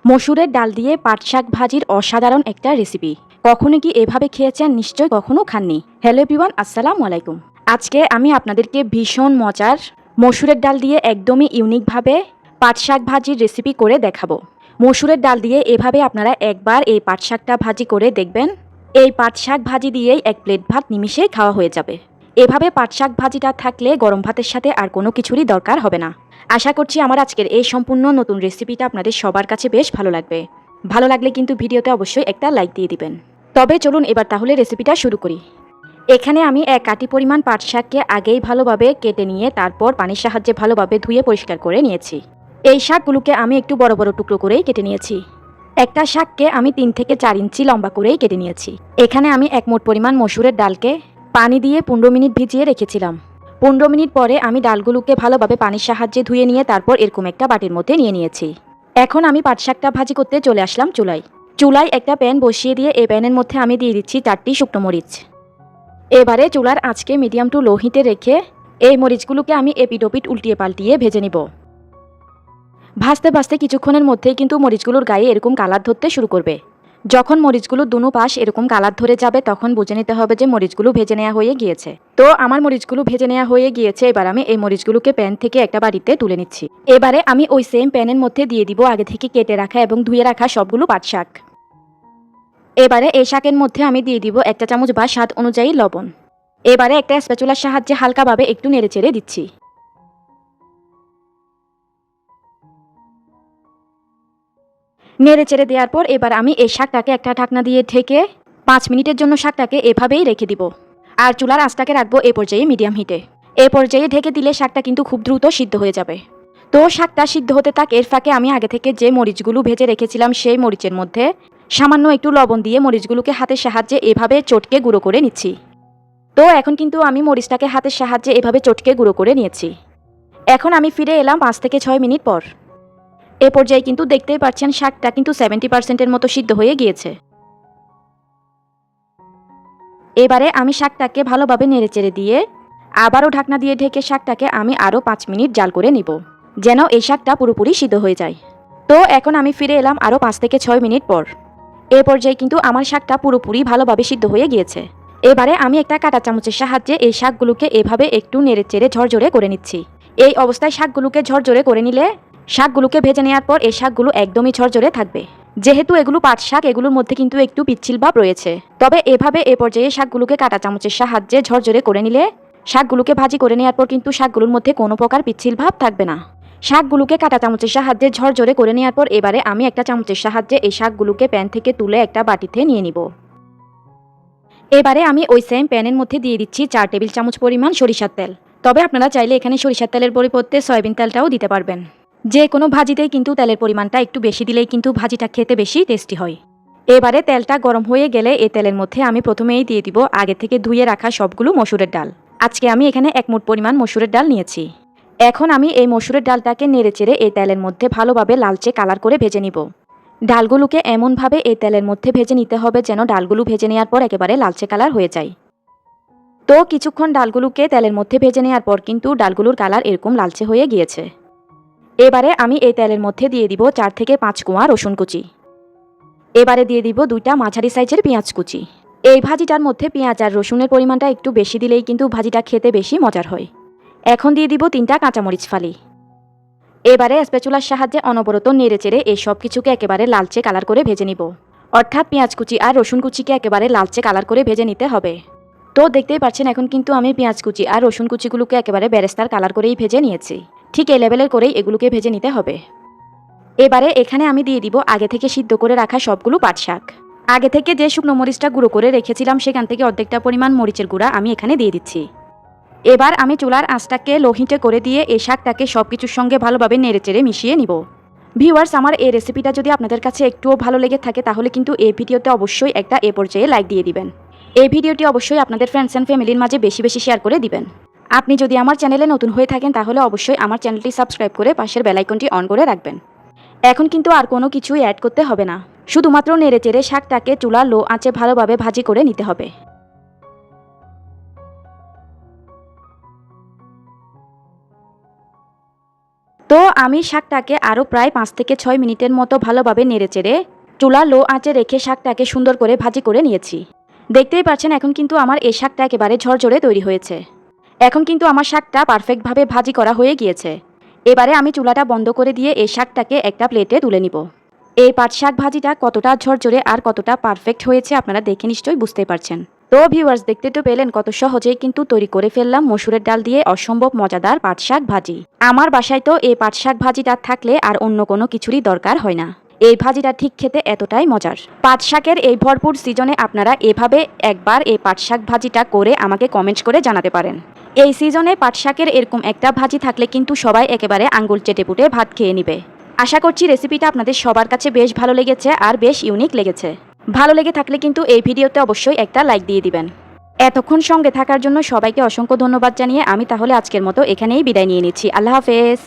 মসুরের ডাল দিয়ে পাট শাক ভাজির অসাধারণ একটা রেসিপি। কখনো কি এভাবে খেয়েছেন? নিশ্চয় কখনো খাননি। হ্যালো এভরিওয়ান, আসসালামু আলাইকুম। আজকে আমি আপনাদেরকে ভীষণ মজার মসুরের ডাল দিয়ে একদমই ইউনিকভাবে পাট শাক ভাজির রেসিপি করে দেখাবো। মসুরের ডাল দিয়ে এভাবে আপনারা একবার এই পাট শাকটা ভাজি করে দেখবেন। এই পাট শাক ভাজি দিয়েই এক প্লেট ভাত নিমিষেই খাওয়া হয়ে যাবে। এভাবে পাট শাক ভাজিটা থাকলে গরম ভাতের সাথে আর কোনো কিছুরই দরকার হবে না। আশা করছি আমার আজকের এই সম্পূর্ণ নতুন রেসিপিটা আপনাদের সবার কাছে বেশ ভালো লাগবে। ভালো লাগলে কিন্তু ভিডিওতে অবশ্যই একটা লাইক দিয়ে দিবেন। তবে চলুন এবার তাহলে রেসিপিটা শুরু করি। এখানে আমি এক আটি পরিমাণ পাট শাককে আগেই ভালোভাবে কেটে নিয়ে তারপর পানির সাহায্যে ভালোভাবে ধুয়ে পরিষ্কার করে নিয়েছি। এই শাকগুলোকে আমি একটু বড় বড় টুকরো করেই কেটে নিয়েছি। একটা শাককে আমি 3 থেকে 4 ইঞ্চি লম্বা করেই কেটে নিয়েছি। এখানে আমি এক মুঠ পরিমাণ মসুরের ডালকে পানি দিয়ে 15 মিনিট ভিজিয়ে রেখেছিলাম। 15 মিনিট পরে আমি ডালগুলোকে ভালোভাবে পানির সাহায্যে ধুয়ে নিয়ে তারপর এরকম একটা বাটির মধ্যে নিয়ে নিয়েছি। এখন আমি পাট শাকটা ভাজি করতে চলে আসলাম চুলায় একটা প্যান বসিয়ে দিয়ে এই প্যানের মধ্যে আমি দিয়ে দিচ্ছি 4টি শুকনো মরিচ। এবারে চুলার আঁচকে মিডিয়াম টু লো হিটে রেখে এই মরিচগুলোকে আমি এপিটোপিট উল্টিয়ে পাল্টিয়ে ভেজে নিব। ভাজতে ভাজতে কিছুক্ষণের মধ্যেই কিন্তু মরিচগুলোর গায়ে এরকম কালার ধরতে শুরু করবে। যখন মরিচগুলো দুনো পাশ এরকম কালার ধরে যাবে তখন বুঝে নিতে হবে যে মরিচগুলো ভেজে নেওয়া হয়ে গিয়েছে। তো আমার মরিচগুলো ভেজে নেওয়া হয়ে গিয়েছে। এবার আমি এই মরিচগুলোকে প্যান থেকে একটা বাটিতে তুলে নিচ্ছি। এবারে আমি ওই সেম প্যানের মধ্যে দিয়ে দিব আগে থেকে কেটে রাখা এবং ধুয়ে রাখা সবগুলো পাট শাক। এবারে এই শাকের মধ্যে আমি দিয়ে দিব 1 চা চামচ বা স্বাদ অনুযায়ী লবণ। এবারে একটা স্প্যাচুলার সাহায্যে হালকাভাবে একটু নেড়েচেড়ে দিচ্ছি। নেড়ে চেড়ে দেওয়ার পর এবার আমি এই শাকটাকে একটা ঢাকনা দিয়ে ঢেকে 5 মিনিটের জন্য শাকটাকে এভাবেই রেখে দিব। আর চুলার আঁচটাকে রাখবো এ পর্যায়ে মিডিয়াম হিটে। এ পর্যায়ে ঢেকে দিলে শাকটা কিন্তু খুব দ্রুত সিদ্ধ হয়ে যাবে। তো শাকটা সিদ্ধ হতে থাক, এর ফাঁকে আমি আগে থেকে যে মরিচগুলো ভেজে রেখেছিলাম সেই মরিচের মধ্যে সামান্য একটু লবণ দিয়ে মরিচগুলোকে হাতের সাহায্যে এভাবে চটকে গুঁড়ো করে নিচ্ছি। তো এখন কিন্তু আমি মরিচটাকে হাতের সাহায্যে এভাবে চটকে গুঁড়ো করে নিয়েছি। এখন আমি ফিরে এলাম 5 থেকে 6 মিনিট পর। এ পর্যায়ে কিন্তু দেখতেই পাচ্ছেন শাকটা কিন্তু 70% মতো সিদ্ধ হয়ে গিয়েছে। এবারে আমি শাকটাকে ভালোভাবে নেড়েচেড়ে দিয়ে আবারও ঢাকনা দিয়ে ঢেকে শাকটাকে আমি আরও 5 মিনিট জাল করে নিব, যেন এই শাকটা পুরোপুরি সিদ্ধ হয়ে যায়। তো এখন আমি ফিরে এলাম আরও 5 থেকে 6 মিনিট পর। এ পর্যায়ে কিন্তু আমার শাকটা পুরোপুরি ভালোভাবে সিদ্ধ হয়ে গিয়েছে। এবারে আমি একটা কাঁটা চামচের সাহায্যে এই শাকগুলোকে এভাবে একটু নেড়েচেড়ে ঝরঝরে করে নিচ্ছি। এই অবস্থায় শাকগুলোকে ঝরঝরে করে নিলে শাকগুলোকে ভেজে নেওয়ার পর এই শাকগুলো একদমই ঝরঝরে থাকবে। যেহেতু এগুলো পাট শাক, এগুলোর মধ্যে কিন্তু একটু পিচ্ছিল ভাব রয়েছে। তবে এভাবে এ পর্যায়ে শাকগুলোকে কাঁটা চামচের সাহায্যে ঝরঝরে করে নিলে শাকগুলোকে ভাজি করে নেওয়ার পর কিন্তু শাকগুলোর মধ্যে কোনো প্রকার পিচ্ছিল ভাব থাকবে না। শাকগুলোকে কাঁটা চামচের সাহায্যে ঝরঝরে করে নেওয়ার পর এবারে আমি একটা চামচের সাহায্যে এই শাকগুলোকে প্যান থেকে তুলে একটা বাটিতে নিয়ে নিব। এবারে আমি ওই সেম প্যানের মধ্যে দিয়ে দিচ্ছি 4 টেবিল চামচ পরিমাণ সরিষার তেল। তবে আপনারা চাইলে এখানে সরিষার তেলের পরিবর্তে সয়াবিন তেলটাও দিতে পারবেন। যে কোনো ভাজিতেই কিন্তু তেলের পরিমাণটা একটু বেশি দিলেই কিন্তু ভাজিটা খেতে বেশি টেস্টি হয়। এবারে তেলটা গরম হয়ে গেলে এই তেলের মধ্যে আমি প্রথমেই দিয়ে দিব আগে থেকে ধুয়ে রাখা সবগুলো মসুরের ডাল। আজকে আমি এখানে 1 মুঠ পরিমাণ মসুরের ডাল নিয়েছি। এখন আমি এই মসুরের ডালটাকে নেড়েচেড়ে এই তেলের মধ্যে ভালোভাবে লালচে কালার করে ভেজে নিব। ডালগুলোকে এমনভাবে এই তেলের মধ্যে ভেজে নিতে হবে যেন ডালগুলো ভেজে নেওয়ার পর একেবারে লালচে কালার হয়ে যায়। তো কিছুক্ষণ ডালগুলোকে তেলের মধ্যে ভেজে নেওয়ার পর কিন্তু ডালগুলোর কালার এরকম লালচে হয়ে গিয়েছে। এবারে আমি এই তেলের মধ্যে দিয়ে দিব 4 থেকে 5 কোয়া রসুন কুচি। এবারে দিয়ে দিব 2টা মাঝারি সাইজের পেঁয়াজ কুচি। এই ভাজিটার মধ্যে পেঁয়াজ আর রসুনের পরিমাণটা একটু বেশি দিলেই কিন্তু ভাজিটা খেতে বেশি মজার হয়। এখন দিয়ে দিব 3টা কাঁচামরিচ ফালি। এবারে স্প্যাচুলার সাহায্যে অনবরত নেড়েচেড়ে এই সব কিছুকে একেবারে লালচে কালার করে ভেজে নিব। অর্থাৎ পেঁয়াজ কুচি আর রসুন কুচিকে একেবারে লালচে কালার করে ভেজে নিতে হবে। তো দেখতেই পাচ্ছেন এখন কিন্তু আমি পেঁয়াজ কুচি আর রসুন কুচিগুলোকে একেবারে বেরেস্তার কালার করেই ভেজে নিয়েছি। ঠিক এই লেভেলের করেই এগুলোকে ভেজে নিতে হবে। এবারে এখানে আমি দিয়ে দিব আগে থেকে সিদ্ধ করে রাখা সবগুলো পাট শাক। আগে থেকে যে শুকনো মরিচটা গুঁড়ো করে রেখেছিলাম সেখান থেকে অর্ধেকটা পরিমাণ মরিচের গুঁড়া আমি এখানে দিয়ে দিচ্ছি। এবার আমি চুলার আঁচটাকে লো হিটে করে দিয়ে এই শাকটাকে সব কিছুর সঙ্গে ভালোভাবে নেড়েচেড়ে মিশিয়ে নিব। ভিউয়ার্স, আমার এই রেসিপিটা যদি আপনাদের কাছে একটুও ভালো লেগে থাকে তাহলে কিন্তু এই ভিডিওতে অবশ্যই একটা এ পর্যায়ে লাইক দিয়ে দিবেন। এই ভিডিওটি অবশ্যই আপনাদের ফ্রেন্ডস অ্যান্ড ফ্যামিলির মাঝে বেশি বেশি শেয়ার করে দিবেন। আপনি যদি আমার চ্যানেলে নতুন হয়ে থাকেন তাহলে অবশ্যই আমার চ্যানেলটি সাবস্ক্রাইব করে পাশের বেল আইকনটি অন করে রাখবেন। এখন কিন্তু আর কোনো কিছুই অ্যাড করতে হবে না, শুধুমাত্র নেড়েচেড়ে শাকটাকে চুলা লো আঁচে ভালোভাবে ভাজি করে নিতে হবে। তো আমি শাকটাকে আরও প্রায় 5 থেকে 6 মিনিটের মতো ভালোভাবে নেড়েচেড়ে চুলা লো আঁচে রেখে শাকটাকে সুন্দর করে ভাজি করে নিয়েছি। দেখতেই পাচ্ছেন এখন কিন্তু আমার এই শাকটা একেবারে ঝরঝরে তৈরি হয়েছে। এখন কিন্তু আমার শাকটা পারফেক্টভাবে ভাজি করা হয়ে গিয়েছে। এবারে আমি চুলাটা বন্ধ করে দিয়ে এই শাকটাকে একটা প্লেটে তুলে নিব। এই পাট শাক ভাজিটা কতটা ঝরঝরে আর কতটা পারফেক্ট হয়েছে আপনারা দেখে নিশ্চয়ই বুঝতে পারছেন। তো ভিউয়ার্স, দেখতে তো পেলেন কত সহজেই কিন্তু তৈরি করে ফেললাম মসুরের ডাল দিয়ে অসম্ভব মজাদার পাট শাক ভাজি। আমার বাসায় তো এই পাট শাক ভাজিটা থাকলে আর অন্য কোনো কিছুরই দরকার হয় না। এই ভাজিটা ঠিক খেতে এতটাই মজার। পাট শাকের এই ভরপুর সিজনে আপনারা এভাবে একবার এই পাট শাক ভাজিটা করে আমাকে কমেন্টস করে জানাতে পারেন। এই সিজনে পাট শাকের এরকম একটা ভাজি থাকলে কিন্তু সবাই একেবারে আঙ্গুল চেটেপুটে ভাত খেয়ে নিবে। আশা করছি রেসিপিটা আপনাদের সবার কাছে বেশ ভালো লেগেছে আর বেশ ইউনিক লেগেছে। ভালো লেগে থাকলে কিন্তু এই ভিডিওতে অবশ্যই একটা লাইক দিয়ে দিবেন। এতক্ষণ সঙ্গে থাকার জন্য সবাইকে অসংখ্য ধন্যবাদ জানিয়ে আমি তাহলে আজকের মতো এখানেই বিদায় নিয়ে নিচ্ছি। আল্লাহ হাফেজ।